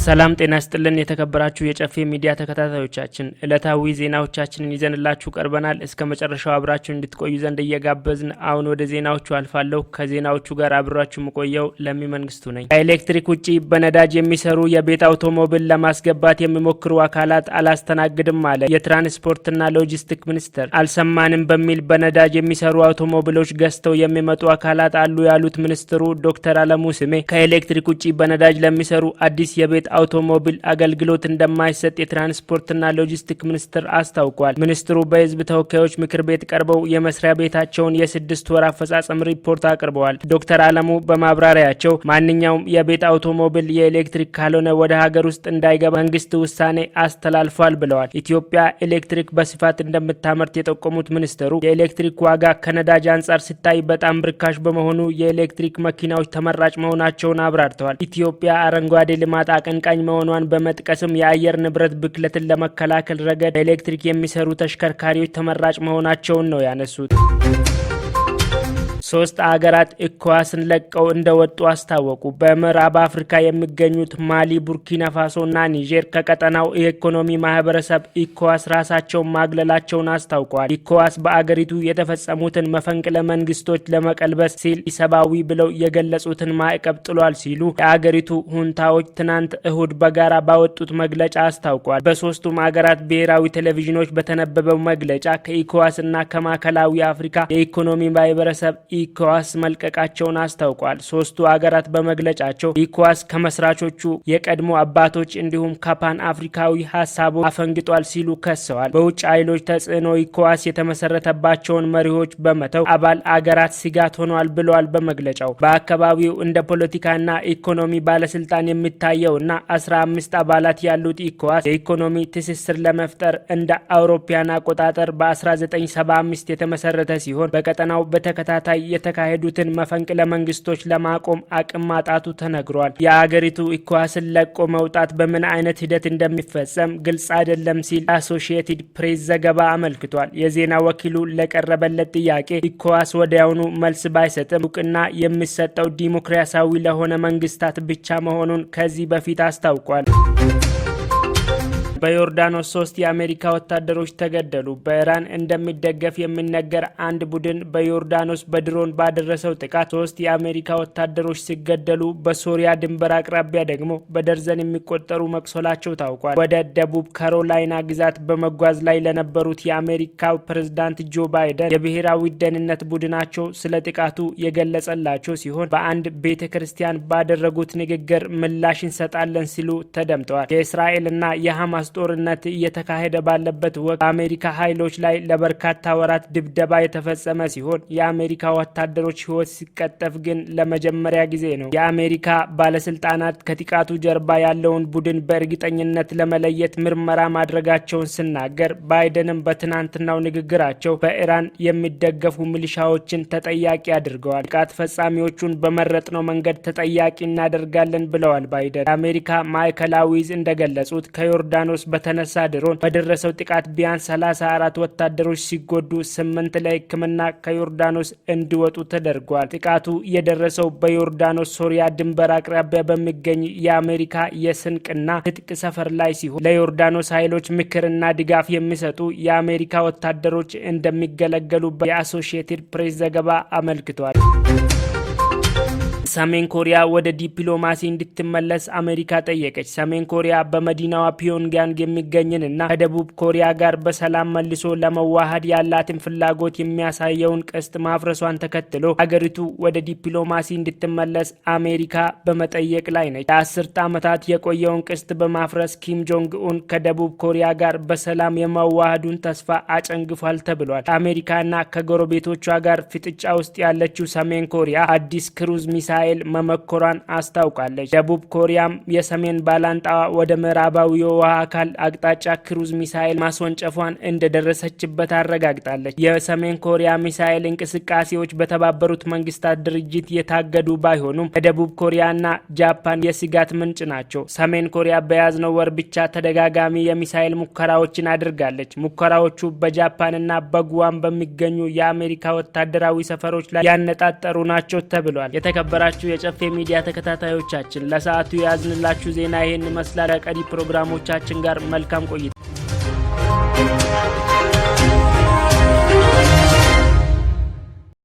ሰላም ጤና ይስጥልን የተከበራችሁ የጨፌ ሚዲያ ተከታታዮቻችን ዕለታዊ ዜናዎቻችንን ይዘንላችሁ ቀርበናል። እስከ መጨረሻው አብራችሁ እንድትቆዩ ዘንድ እየጋበዝን አሁን ወደ ዜናዎቹ አልፋለሁ። ከዜናዎቹ ጋር አብራችሁ መቆየው ለሚመንግስቱ ነኝ። ከኤሌክትሪክ ውጪ በነዳጅ የሚሰሩ የቤት አውቶሞቢል ለማስገባት የሚሞክሩ አካላት አላስተናግድም አለ የትራንስፖርትና ሎጂስቲክ ሚኒስቴር። አልሰማንም በሚል በነዳጅ የሚሰሩ አውቶሞቢሎች ገዝተው የሚመጡ አካላት አሉ ያሉት ሚኒስትሩ ዶክተር አለሙ ስሜ ከኤሌክትሪክ ውጪ በነዳጅ ለሚሰሩ አዲስ የቤት አውቶሞቢል አገልግሎት እንደማይሰጥ የትራንስፖርትና ሎጂስቲክ ሚኒስቴር አስታውቋል። ሚኒስትሩ በህዝብ ተወካዮች ምክር ቤት ቀርበው የመስሪያ ቤታቸውን የ6 ወር አፈጻጸም ሪፖርት አቅርበዋል። ዶክተር አለሙ በማብራሪያቸው ማንኛውም የቤት አውቶሞቢል የኤሌክትሪክ ካልሆነ ወደ ሀገር ውስጥ እንዳይገባ መንግስት ውሳኔ አስተላልፏል ብለዋል። ኢትዮጵያ ኤሌክትሪክ በስፋት እንደምታመርት የጠቆሙት ሚኒስትሩ የኤሌክትሪክ ዋጋ ከነዳጅ አንጻር ሲታይ በጣም ርካሽ በመሆኑ የኤሌክትሪክ መኪናዎች ተመራጭ መሆናቸውን አብራርተዋል። ኢትዮጵያ አረንጓዴ ልማት አቀንቃኝ መሆኗን በመጥቀስም የአየር ንብረት ብክለትን ለመከላከል ረገድ ኤሌክትሪክ የሚሰሩ ተሽከርካሪዎች ተመራጭ መሆናቸውን ነው ያነሱት። 3 አገራት ኢኮዋስን ለቀው እንደወጡ አስታወቁ። በምዕራብ አፍሪካ የሚገኙት ማሊ፣ ቡርኪና ፋሶና ኒጀር ከቀጠናው የኢኮኖሚ ማህበረሰብ ኢኮዋስ ራሳቸውን ማግለላቸውን አስታውቀዋል። ኢኮዋስ በአገሪቱ የተፈጸሙትን መፈንቅለ መንግስቶች ለመቀልበስ ሲል ኢሰብአዊ ብለው የገለጹትን ማዕቀብ ጥሏል ሲሉ የአገሪቱ ሁንታዎች ትናንት እሁድ በጋራ ባወጡት መግለጫ አስታውቀዋል። በሶስቱም አገራት ብሔራዊ ቴሌቪዥኖች በተነበበው መግለጫ ከኢኮዋስና ከማዕከላዊ አፍሪካ የኢኮኖሚ ማህበረሰብ ኢኮዋስ መልቀቃቸውን አስታውቋል። 3ቱ አገራት በመግለጫቸው ኢኮዋስ ከመስራቾቹ የቀድሞ አባቶች እንዲሁም ከፓን አፍሪካዊ ሀሳቡ አፈንግጧል ሲሉ ከሰዋል። በውጭ ኃይሎች ተጽዕኖ ኢኮዋስ የተመሰረተባቸውን መሪዎች በመተው አባል አገራት ስጋት ሆኗል ብለዋል። በመግለጫው በአካባቢው እንደ ፖለቲካና ኢኮኖሚ ባለስልጣን የሚታየውና 15 አባላት ያሉት ኢኮዋስ የኢኮኖሚ ትስስር ለመፍጠር እንደ አውሮፓውያን አቆጣጠር በ1975 የተመሰረተ ሲሆን በቀጠናው በተከታታይ የተካሄዱትን መፈንቅለ መንግስቶች ለማቆም አቅም ማጣቱ ተነግሯል። የአገሪቱ ኢኮዋስን ለቆ መውጣት በምን አይነት ሂደት እንደሚፈጸም ግልጽ አይደለም ሲል አሶሺየትድ ፕሬስ ዘገባ አመልክቷል። የዜና ወኪሉ ለቀረበለት ጥያቄ ኢኮዋስ ወዲያውኑ መልስ ባይሰጥም እውቅና የሚሰጠው ዲሞክራሲያዊ ለሆነ መንግስታት ብቻ መሆኑን ከዚህ በፊት አስታውቋል። በዮርዳኖስ 3 የአሜሪካ ወታደሮች ተገደሉ። በኢራን እንደሚደገፍ የሚነገር አንድ ቡድን በዮርዳኖስ በድሮን ባደረሰው ጥቃት 3 የአሜሪካ ወታደሮች ሲገደሉ በሶሪያ ድንበር አቅራቢያ ደግሞ በደርዘን የሚቆጠሩ መቁሰላቸው ታውቋል። ወደ ደቡብ ካሮላይና ግዛት በመጓዝ ላይ ለነበሩት የአሜሪካው ፕሬዝዳንት ጆ ባይደን የብሔራዊ ደህንነት ቡድናቸው ስለ ጥቃቱ የገለጸላቸው ሲሆን በአንድ ቤተክርስቲያን ባደረጉት ንግግር ምላሽ እንሰጣለን ሲሉ ተደምጠዋል። የእስራኤልና የሐማስ ጦርነት እየተካሄደ ባለበት ወቅት በአሜሪካ ኃይሎች ላይ ለበርካታ ወራት ድብደባ የተፈጸመ ሲሆን የአሜሪካ ወታደሮች ሕይወት ሲቀጠፍ ግን ለመጀመሪያ ጊዜ ነው። የአሜሪካ ባለስልጣናት ከጥቃቱ ጀርባ ያለውን ቡድን በእርግጠኝነት ለመለየት ምርመራ ማድረጋቸውን ሲናገር፣ ባይደንም በትናንትናው ንግግራቸው በኢራን የሚደገፉ ሚሊሻዎችን ተጠያቂ አድርገዋል። ጥቃት ፈጻሚዎቹን በመረጥነው መንገድ ተጠያቂ እናደርጋለን ብለዋል ባይደን። የአሜሪካ ማዕከላዊ ዕዝ እንደገለጹት ከዮርዳኖስ በተነሳ ድሮን በደረሰው ጥቃት ቢያንስ 34 ወታደሮች ሲጎዱ 8 ለሕክምና ከዮርዳኖስ እንዲወጡ ተደርጓል። ጥቃቱ የደረሰው በዮርዳኖስ ሶሪያ ድንበር አቅራቢያ በሚገኝ የአሜሪካ የስንቅና ትጥቅ ሰፈር ላይ ሲሆን ለዮርዳኖስ ኃይሎች ምክርና ድጋፍ የሚሰጡ የአሜሪካ ወታደሮች እንደሚገለገሉበት የአሶሺየትድ ፕሬስ ዘገባ አመልክቷል። ሰሜን ኮሪያ ወደ ዲፕሎማሲ እንድትመለስ አሜሪካ ጠየቀች። ሰሜን ኮሪያ በመዲናዋ ፒዮንግያንግ የሚገኝንና ከደቡብ ኮሪያ ጋር በሰላም መልሶ ለመዋሃድ ያላትን ፍላጎት የሚያሳየውን ቅስት ማፍረሷን ተከትሎ ሀገሪቱ ወደ ዲፕሎማሲ እንድትመለስ አሜሪካ በመጠየቅ ላይ ነች። ለ10 ዓመታት የቆየውን ቅስት በማፍረስ ኪም ጆንግ ኡን ከደቡብ ኮሪያ ጋር በሰላም የመዋሃዱን ተስፋ አጨንግፏል ተብሏል። አሜሪካና ከጎረቤቶቿ ጋር ፍጥጫ ውስጥ ያለችው ሰሜን ኮሪያ አዲስ ክሩዝ ሚሳይል መመኮሯን አስታውቃለች። ደቡብ ኮሪያም የሰሜን ባላንጣዋ ወደ ምዕራባዊ የውሃ አካል አቅጣጫ ክሩዝ ሚሳይል ማስወንጨፏን እንደደረሰችበት አረጋግጣለች። የሰሜን ኮሪያ ሚሳይል እንቅስቃሴዎች በተባበሩት መንግስታት ድርጅት የታገዱ ባይሆኑም ከደቡብ ኮሪያና ጃፓን የስጋት ምንጭ ናቸው። ሰሜን ኮሪያ በያዝነው ወር ብቻ ተደጋጋሚ የሚሳይል ሙከራዎችን አድርጋለች። ሙከራዎቹ በጃፓንና በጉዋም በሚገኙ የአሜሪካ ወታደራዊ ሰፈሮች ላይ ያነጣጠሩ ናቸው ተብሏል። የተከበራችሁ የተከበራችሁ የጨፌ ሚዲያ ተከታታዮቻችን ለሰዓቱ ያዝንላችሁ ዜና ይሄን መስላል። ቀሪ ፕሮግራሞቻችን ጋር መልካም ቆይታ